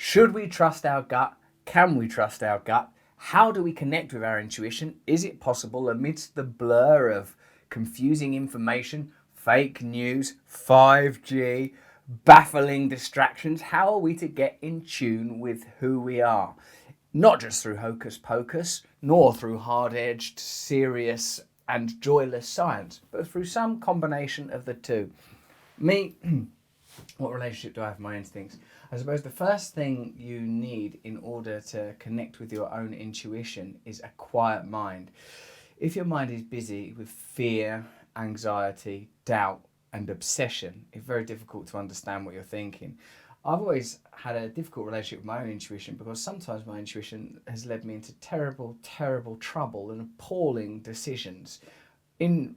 Should we trust our gut? Can we trust our gut? How do we connect with our intuition? Is it possible amidst the blur of confusing information, fake news, 5G, baffling distractions? How are we to get in tune with who we are? Not just through hocus pocus, nor through hard-edged, serious and joyless science, but through some combination of the two. Me, what relationship do I have with my instincts? I suppose the first thing you need in order to connect with your own intuition is a quiet mind. If your mind is busy with fear, anxiety, doubt, and obsession, it's very difficult to understand what you're thinking. I've always had a difficult relationship with my own intuition because sometimes my intuition has led me into terrible, terrible trouble and appalling decisions. In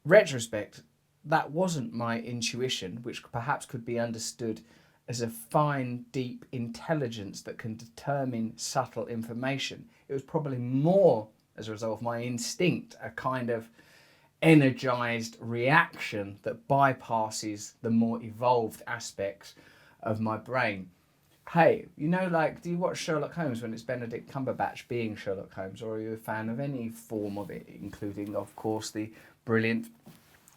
retrospect, that wasn't my intuition, which perhaps could be understood as a fine, deep intelligence that can determine subtle information. It was probably more as a result of my instinct, a kind of energized reaction that bypasses the more evolved aspects of my brain. Hey, like, do you watch Sherlock Holmes when it's Benedict Cumberbatch being Sherlock Holmes, or are you a fan of any form of it, including, of course, the brilliant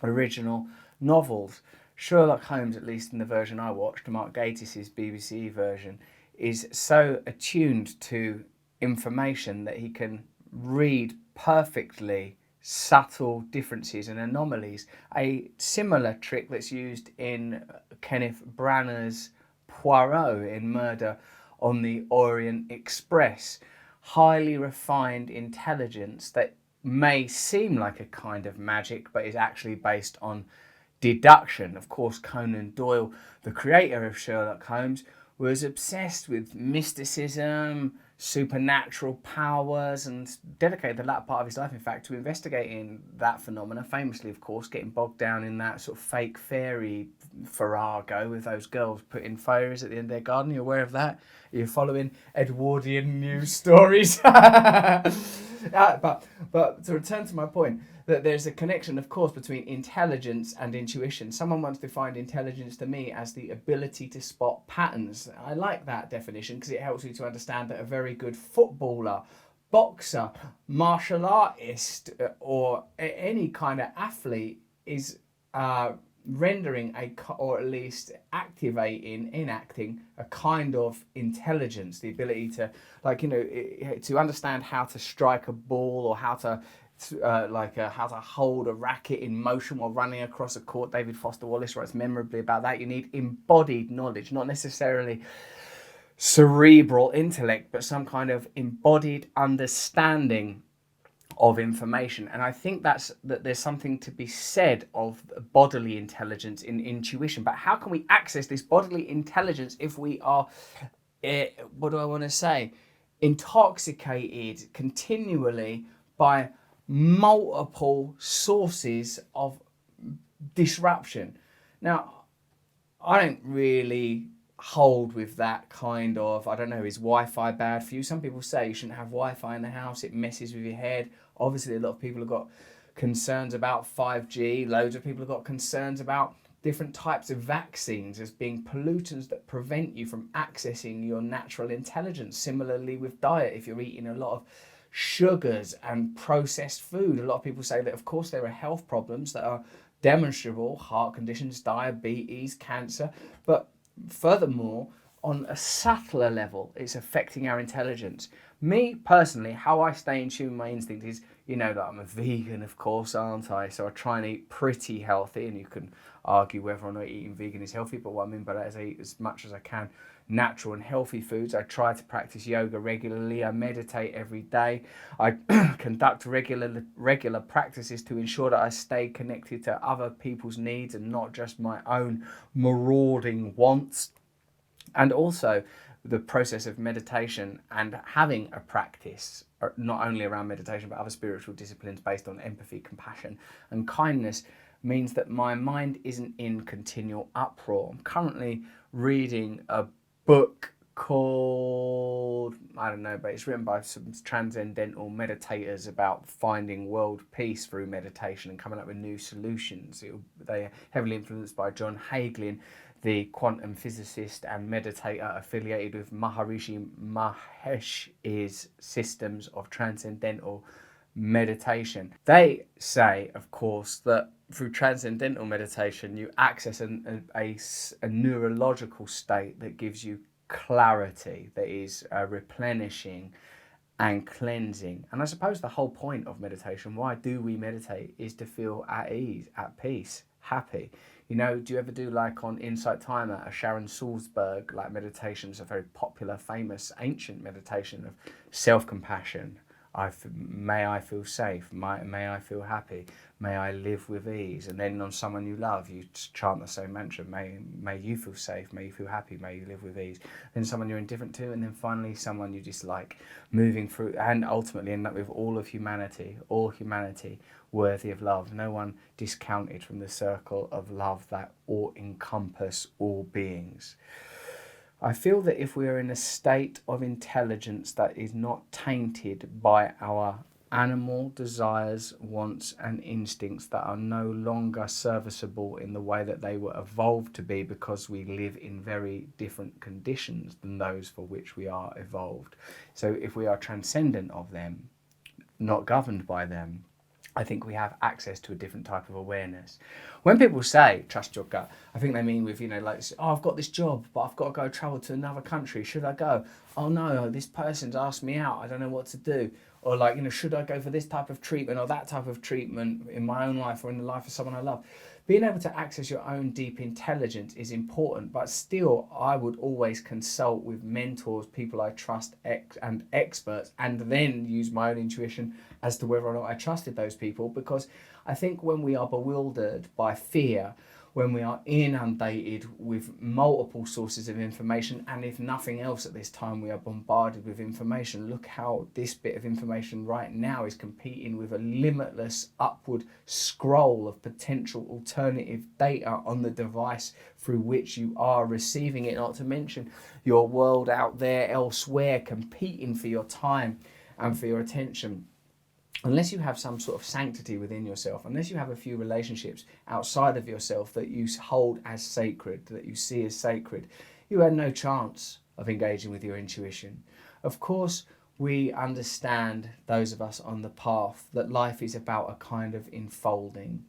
original novels? Sherlock Holmes, at least in the version I watched, Mark Gatiss' BBC version, is so attuned to information that he can read perfectly subtle differences and anomalies. A similar trick that's used in Kenneth Branagh's Poirot in Murder on the Orient Express. Highly refined intelligence that may seem like a kind of magic, but is actually based on deduction. Of course, Conan Doyle, the creator of Sherlock Holmes, was obsessed with mysticism, supernatural powers, and dedicated the latter part of his life, in fact, to investigating that phenomena. Famously, of course, getting bogged down in that sort of fake fairy farrago with those girls putting fires at the end of their garden. You're aware of that? You're following Edwardian news stories. But to return to my point, that there's a connection, of course, between intelligence and intuition. Someone once defined intelligence to me as the ability to spot patterns. I like that definition because it helps you to understand that a very good footballer, boxer, martial artist, or any kind of athlete is rendering or at least enacting a kind of intelligence, the ability to, to understand how to strike a ball, or how to how to hold a racket in motion while running across a court. David Foster Wallace writes memorably about that. You need embodied knowledge, not necessarily cerebral intellect, but some kind of embodied understanding of information. And I think that there's something to be said of bodily intelligence in intuition. But how can we access this bodily intelligence if we are, intoxicated continually by multiple sources of disruption? Now, I don't really hold with that kind of, I don't know, is Wi-Fi bad for you? Some people say you shouldn't have Wi-Fi in the house, it messes with your head. Obviously, a lot of people have got concerns about 5G. Loads of people have got concerns about different types of vaccines as being pollutants that prevent you from accessing your natural intelligence. Similarly with diet, if you're eating a lot of sugars and processed food, a lot of people say that, of course, there are health problems that are demonstrable: heart conditions, diabetes, cancer. But furthermore, on a subtler level, it's affecting our intelligence. Me personally, how I stay in tune with my instinct is, that I'm a vegan, of course, aren't I? So I try and eat pretty healthy, and you can argue whether or not eating vegan is healthy, but what I mean by that is I eat as much as I can natural and healthy foods. I try to practice yoga regularly. I meditate every day. I conduct regular practices to ensure that I stay connected to other people's needs and not just my own marauding wants. And also the process of meditation and having a practice, not only around meditation, but other spiritual disciplines based on empathy, compassion, and kindness, means that my mind isn't in continual uproar. I'm currently reading a book called, I don't know, but it's written by some transcendental meditators about finding world peace through meditation and coming up with new solutions. They are heavily influenced by John Hagelin. the quantum physicist and meditator affiliated with Maharishi Mahesh's systems of transcendental meditation. They say, of course, that through transcendental meditation, you access a neurological state that gives you clarity, that is replenishing and cleansing. And I suppose the whole point of meditation, why do we meditate, is to feel at ease, at peace, happy. You know, do you ever do like on Insight Timer, a Sharon Salzberg like meditations, a very popular, famous, ancient meditation of self-compassion. May I feel safe, may I feel happy, may I live with ease. And then on someone you love, you chant the same mantra, may you feel safe, may you feel happy, may you live with ease. Then someone you're indifferent to, and then finally someone you dislike, moving through, and ultimately end up with all humanity worthy of love. No one discounted from the circle of love that all encompass all beings. I feel that if we are in a state of intelligence that is not tainted by our animal desires, wants and instincts that are no longer serviceable in the way that they were evolved to be, because we live in very different conditions than those for which we are evolved. So if we are transcendent of them, not governed by them, I think we have access to a different type of awareness. When people say trust your gut, I think they mean with, like, oh, I've got this job, but I've got to go travel to another country. Should I go? Oh no, this person's asked me out. I don't know what to do. Or like, should I go for this type of treatment or that type of treatment in my own life or in the life of someone I love? Being able to access your own deep intelligence is important, but still I would always consult with mentors, people I trust and experts, and then use my own intuition as to whether or not I trusted those people. Because I think when we are bewildered by fear, when we are inundated with multiple sources of information, and if nothing else at this time we are bombarded with information. Look how this bit of information right now is competing with a limitless upward scroll of potential alternative data on the device through which you are receiving it, not to mention your world out there elsewhere competing for your time and for your attention. Unless you have some sort of sanctity within yourself, unless you have a few relationships outside of yourself that you hold as sacred, that you see as sacred, you had no chance of engaging with your intuition. Of course, we understand, those of us on the path, that life is about a kind of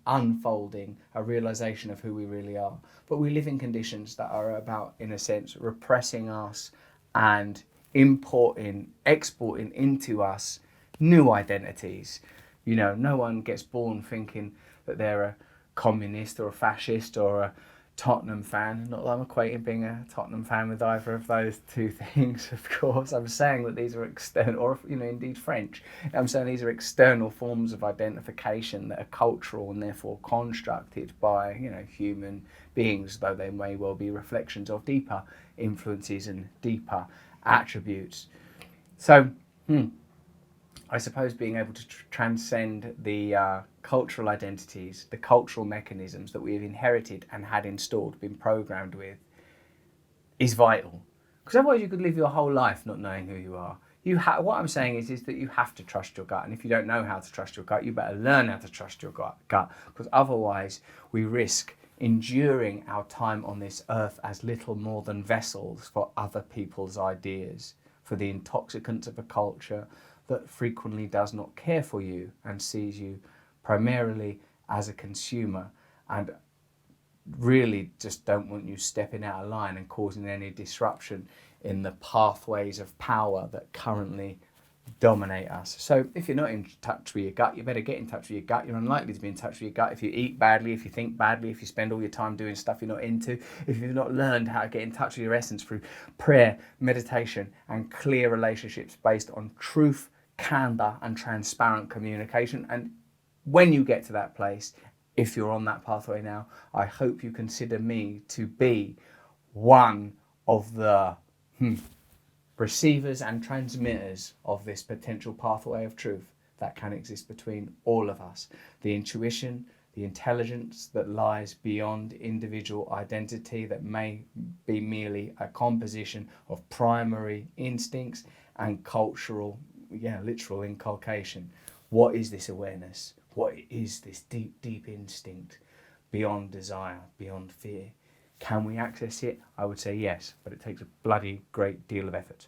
unfolding, a realization of who we really are. But we live in conditions that are about, in a sense, repressing us and exporting into us new identities. No one gets born thinking that they're a communist or a fascist or a Tottenham fan. Not that I'm equating being a Tottenham fan with either of those two things, of course. I'm saying that these are external, or indeed French. I'm saying these are external forms of identification that are cultural and therefore constructed by human beings, though they may well be reflections of deeper influences and deeper attributes. So, I suppose being able to transcend the cultural identities, the cultural mechanisms that we have inherited and had installed, been programmed with, is vital. Because otherwise you could live your whole life not knowing who you are. What I'm saying is that you have to trust your gut. And if you don't know how to trust your gut, you better learn how to trust your gut. Because otherwise we risk enduring our time on this earth as little more than vessels for other people's ideas, for the intoxicants of a culture that frequently does not care for you and sees you primarily as a consumer, and really just don't want you stepping out of line and causing any disruption in the pathways of power that currently dominate us. So if you're not in touch with your gut, you better get in touch with your gut. You're unlikely to be in touch with your gut if you eat badly, if you think badly, if you spend all your time doing stuff you're not into, if you've not learned how to get in touch with your essence through prayer, meditation and clear relationships based on truth, candor and transparent communication. And when you get to that place, if you're on that pathway now, I hope you consider me to be one of the receivers and transmitters of this potential pathway of truth that can exist between all of us. The intuition, the intelligence that lies beyond individual identity, that may be merely a composition of primary instincts and cultural, literal inculcation. What is this awareness? What is this deep, deep instinct beyond desire, beyond fear? Can we access it? I would say yes, but it takes a bloody great deal of effort.